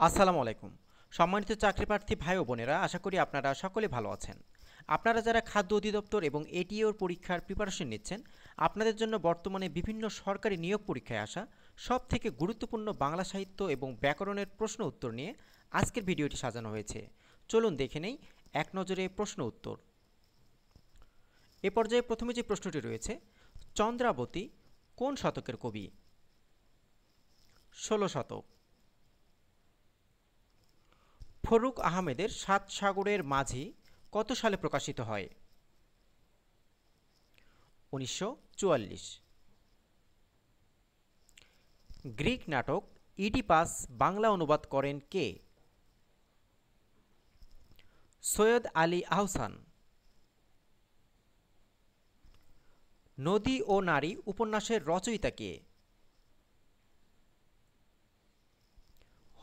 আসসালামু আলাইকুম। সম্মানিত চাকরিপ্রার্থী ভাই ও বোনেরা, আশা করি আপনারা সকলে ভালো আছেন। আপনারা যারা খাদ্য অধিদপ্তর এবং এটিওর পরীক্ষার প্রিপারেশন নিচ্ছেন, আপনাদের জন্য বর্তমানে বিভিন্ন সরকারি নিয়োগ পরীক্ষায় আসা সবথেকে গুরুত্বপূর্ণ বাংলা সাহিত্য এবং ব্যাকরণের প্রশ্ন উত্তর নিয়ে আজকের ভিডিওটি সাজানো হয়েছে। চলুন দেখে নেই এক নজরে প্রশ্ন উত্তর। এ পর্যায়ে প্রথমে যে প্রশ্নটি রয়েছে, চন্দ্রাবতী কোন শতকের কবি? ১৬ শতক। ফরুক আহমেদের সাত সাগরের মাঝি কত সালে প্রকাশিত হয়? ১৯৪৪। গ্রিক নাটক ইডিপাস বাংলা অনুবাদ করেন কে? সৈয়দ আলী আহসান। নদী ও নারী উপন্যাসের রচয়িতা কে?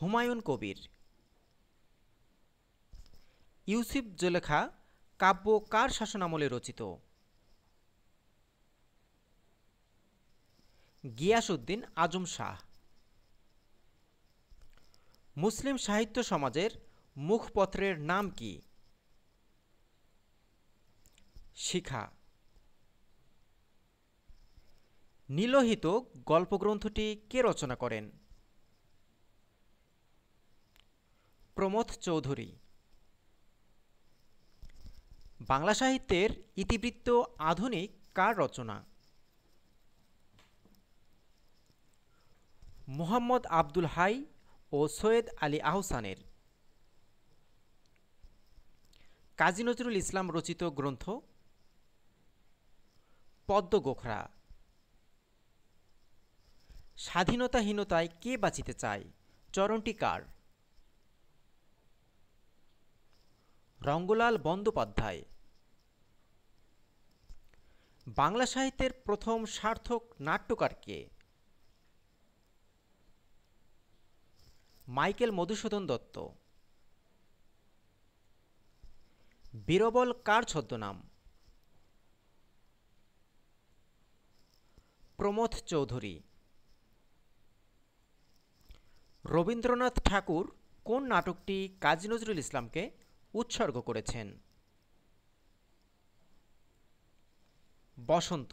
হুমায়ুন কবির। ইউসুফ জুলেখা কাব্য কার শাসনামলে রচিত? গিয়াসউদ্দিন আজম শাহ। মুসলিম সাহিত্য সমাজের মুখপত্রের নাম কি? শিখা। নীলহিত গল্পগ্রন্থটি কে রচনা করেন? প্রমথ চৌধুরী। বাংলা সাহিত্যের ইতিবৃত্ত আধুনিক কার রচনা? মুহাম্মদ আব্দুল হাই ও সৈয়দ আলী আহসানের। কাজী নজরুল ইসলাম রচিত গ্রন্থ? পদ্মগোখরা। স্বাধীনতাহীনতায় কে বাঁচিতে চায় চরণটি কার? রঙ্গলাল বন্দ্যোপাধ্যায়। বাংলা সাহিত্যের প্রথম সার্থক নাট্যকার কে? মাইকেল মধুসূদন দত্ত। বীরবল কার ছদ্মনাম? প্রমথ চৌধুরী। রবীন্দ্রনাথ ঠাকুর কোন নাটকটি কাজী নজরুল ইসলামকে উৎসর্গ করেছেন? বসন্ত।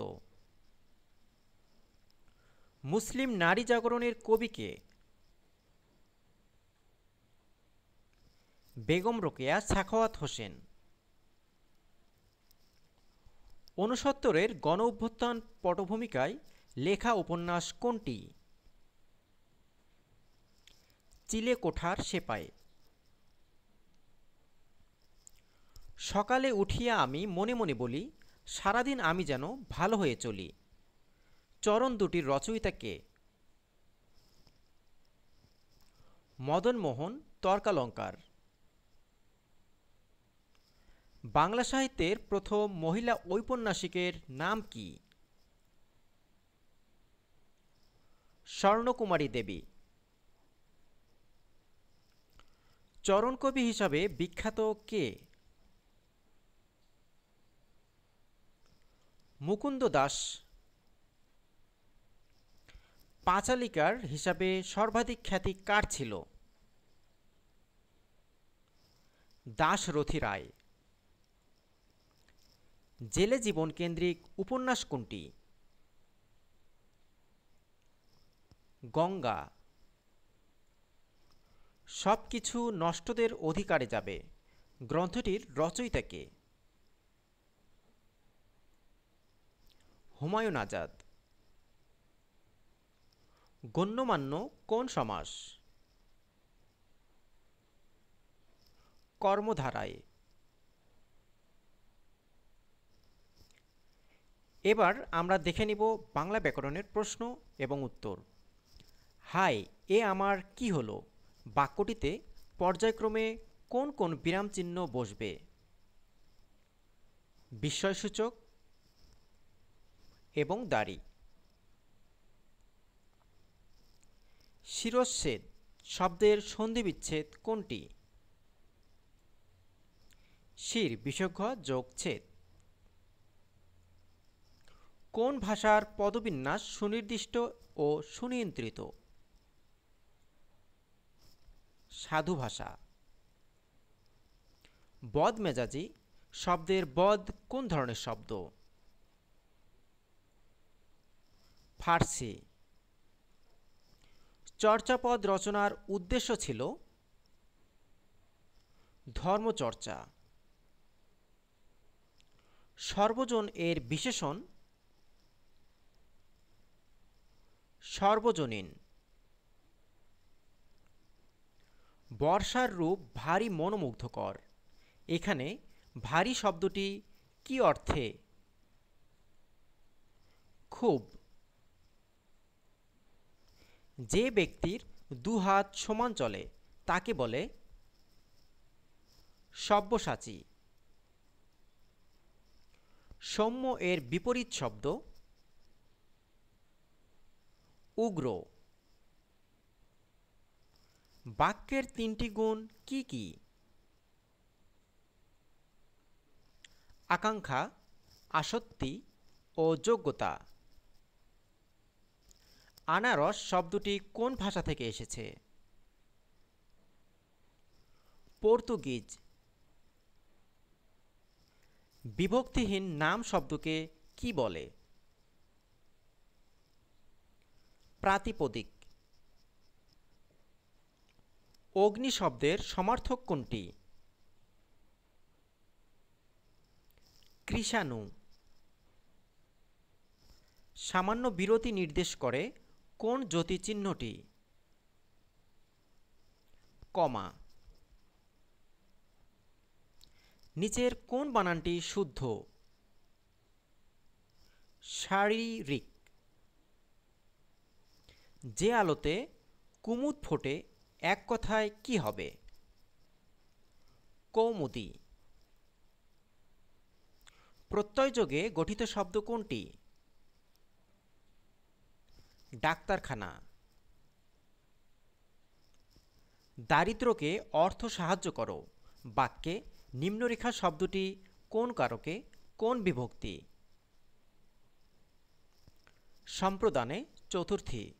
মুসলিম নারী জাগরণের কবি কে? বেগম রোকেয়া সাখাওয়াত হোসেন। ৬৯-এর গণ অভ্যুত্থান পটভূমিকায় লেখা উপন্যাস কোনটি? চিলে কোঠার সেপাই। সকালে উঠিয়া আমি মনে মনে বলি, সারাদিন আমি যেন ভালো হয়ে চলি। চরণ দুটির রচয়িতা কে? মদনমোহন তর্কালঙ্কার। বাংলা সাহিত্যের প্রথম মহিলা ঔপন্যাসিকের নাম কি? স্বর্ণকুমারী দেবী। চরণকবি হিসাবে বিখ্যাত কে? মুকুন্দ দাস। পাঁচালিকার হিসাবে সর্বাধিক খ্যাতি কার ছিল? দাশরথী রায়। জেলে জীবন কেন্দ্রিক উপন্যাস কোনটি? গঙ্গা। সব কিছু নষ্টদের অধিকারে যাবে গ্রন্থটির রচয়িতা কে? হুমায়ুন আজাদ। গণ্যমান্য কোন সমাস? কর্মধারায়। এবার আমরা দেখে নিব বাংলা ব্যাকরণের প্রশ্ন এবং উত্তর। হাই, এ আমার কি হলো বাক্যটিতে পর্যায়ক্রমে কোন কোন বিরাম চিহ্ন বসবে? বিস্ময়সূচক এবং দাড়ি। শিরশ্ছেদ শব্দের সন্ধিবিচ্ছেদ কোনটি? শির বিসর্গ যোগ ছেদ। কোন ভাষার পদবিন্যাস সুনির্দিষ্ট ও সুনিয়ন্ত্রিত? সাধু ভাষা। বদমেজাজি শব্দের বদ কোন ধরনের শব্দ? ফার্সি। চর্যাপদ রচনার উদ্দেশ্য ছিল ধর্মচর্চা। সর্বজন এর বিশেষণ সর্বজনীন। বর্ষার রূপ ভারী মনোমুগ্ধকর। এখানে ভারী শব্দটি কি অর্থে? খুব। যে ব্যক্তির দুহাত সমান চলে তাকে বলে সব্যসাচী। সৌম্য এর বিপরীত শব্দ উগ্র। বাক্যের তিনটি গুণ কি কি? আকাঙ্ক্ষা, আসক্তি ও যোগ্যতা। আনারস শব্দটি কোন ভাষা থেকে এসেছে? পর্তুগিজ। বিভক্তিহীন নাম শব্দকে কি বলে? প্রাতিপদিক। অগ্নি শব্দের সমার্থক কোনটি? কৃষাণু। সামান্য বিরতি নির্দেশ করে কোন জ্যোতিচিহ্নটি? কমা। নিচের কোন বানানটি শুদ্ধ? শারীরিক। যে আলোতে কুমুদ ফোটে এক কথায় কি হবে? কৌমুদী। প্রত্যয়যোগে গঠিত শব্দ কোনটি? ডাক্তারখানা। দারিদ্র্যকে অর্থ সাহায্য করো বাক্যে নিম্নরেখা শব্দটি কোন কারকে কোন বিভক্তি? সম্প্রদানে চতুর্থী।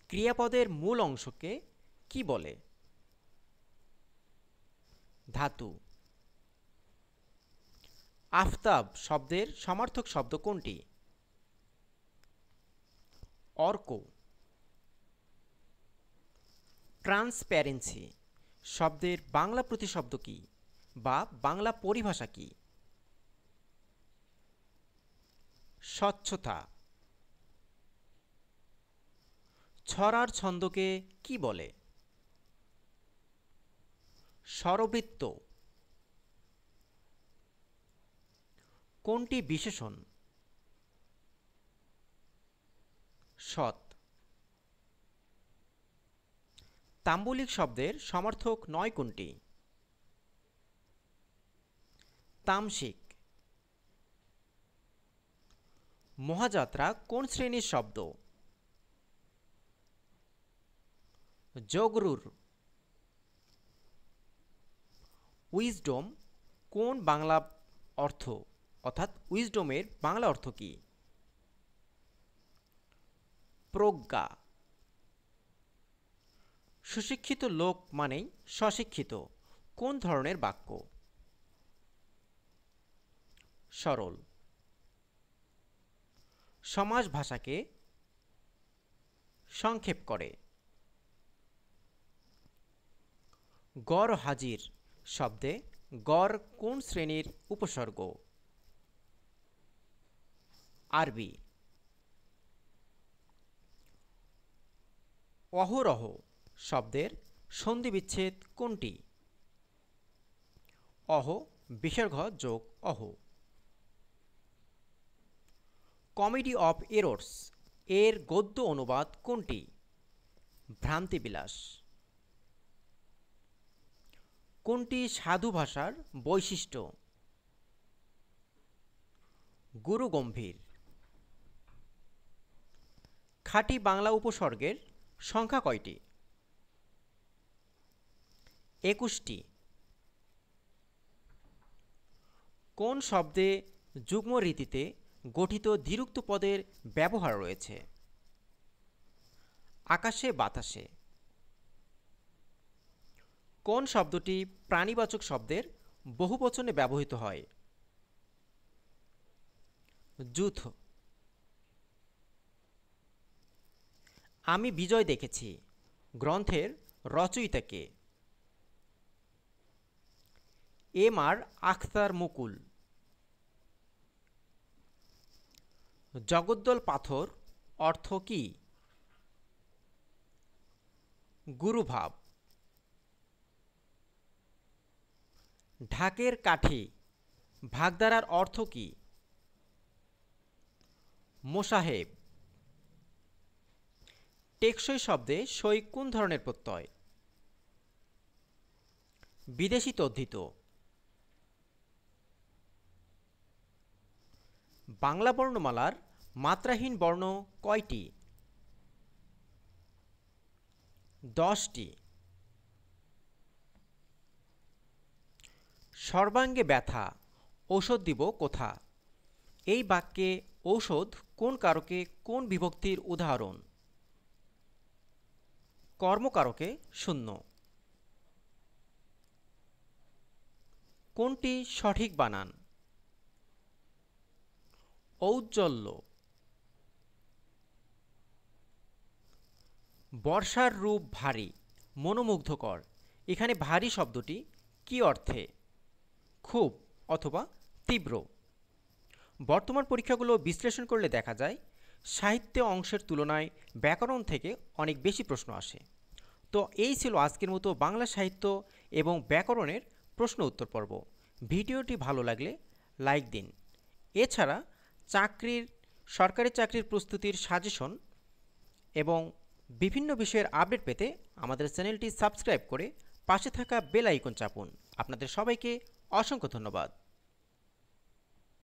ক্রিয়াপদের মূল অংশকে কি বলে? ধাতু। আফতাব শব্দের সমার্থক শব্দ কোনটি? অর্ক। ট্রান্সপ্যারেন্সি শব্দের বাংলা প্রতিশব্দ কি বা বাংলা পরিভাষা কি? স্বচ্ছতা। ছড়ার ছন্দকে কি বলে? স্বরবৃত্ত। কোনটি বিশেষণ? সৎ। তাম্বুলিক শব্দের সমার্থক নয় কোনটি? তামসিক। মহাযাত্রা কোন শ্রেণীর শব্দ? জগরুর। উইজডম কোন বাংলা অর্থ অর্থাৎ উইজডমের বাংলা অর্থ কি? প্রজ্ঞা। সুশিক্ষিত লোক মানেই স্বশিক্ষিত কোন ধরনের বাক্য? সরল। সমাজ ভাষাকে সংক্ষেপ করে। গড় হাজির শব্দে গড় কোন শ্রেণীর উপসর্গ? আরবি। অহরহ শব্দের সন্ধিবিচ্ছেদ কোনটি? অহ বিসর্গ যোগ অহ। কমেডি অফ এরর্স এর গদ্য অনুবাদ কোনটি? ভ্রান্তিবিলাস। কোনটি সাধু ভাষার বৈশিষ্ট্য? গুরুগম্ভীর। খাঁটি বাংলা উপসর্গের সংখ্যা কয়টি? 21টি। কোন শব্দে যুগ্ম রীতিতে গঠিত দ্বিরুক্ত পদের ব্যবহার রয়েছে? আকাশে বাতাসে। কোন শব্দটি প্রাণীবাচক শব্দের বহুবচনে ব্যবহৃত হয়? যূথ। আমি বিজয় দেখেছি গ্রন্থের রচয়িতা কে? এম.আর. আখতার মুকুল। জগদ্দল পাথর অর্থ কী? গুরুভাব। ঢাকের কাঠি ভাগধারার অর্থ কী? মোসাহেব। টেকসই শব্দে সই কোন ধরনের প্রত্যয়? বিদেশি তদ্ধিত। বাংলা বর্ণমালার মাত্রাহীন বর্ণ কয়টি? 10টি। সর্বাঙ্গে ব্যথা ঔষধ দিব কোথা? এই বাক্যে ঔষধ কোন কারকে কোন বিভক্তির উদাহরণ? কর্মকারকে শূন্য। কোনটি সঠিক বানান? ঔজ্জ্বল্য। বর্ষার রূপ ভারী মনোমুগ্ধকর, এখানে ভারী শব্দটি কী অর্থে? খুব অথবা তীব্র। বর্তমান পরীক্ষাগুলো বিশ্লেষণ করলে দেখা যায় সাহিত্য অংশের তুলনায় ব্যাকরণ থেকে অনেক বেশি প্রশ্ন আসে। তো এই ছিল আজকের মতো বাংলা সাহিত্য এবং ব্যাকরণের প্রশ্ন উত্তর পর্ব। ভিডিওটি ভালো লাগলে লাইক দিন। এছাড়া সরকারি চাকরির প্রস্তুতির সাজেশন এবং বিভিন্ন বিষয়ের আপডেট পেতে আমাদের চ্যানেলটি সাবস্ক্রাইব করে পাশে থাকা বেল আইকন চাপুন। আপনাদের সবাইকে অসংখ্য ধন্যবাদ।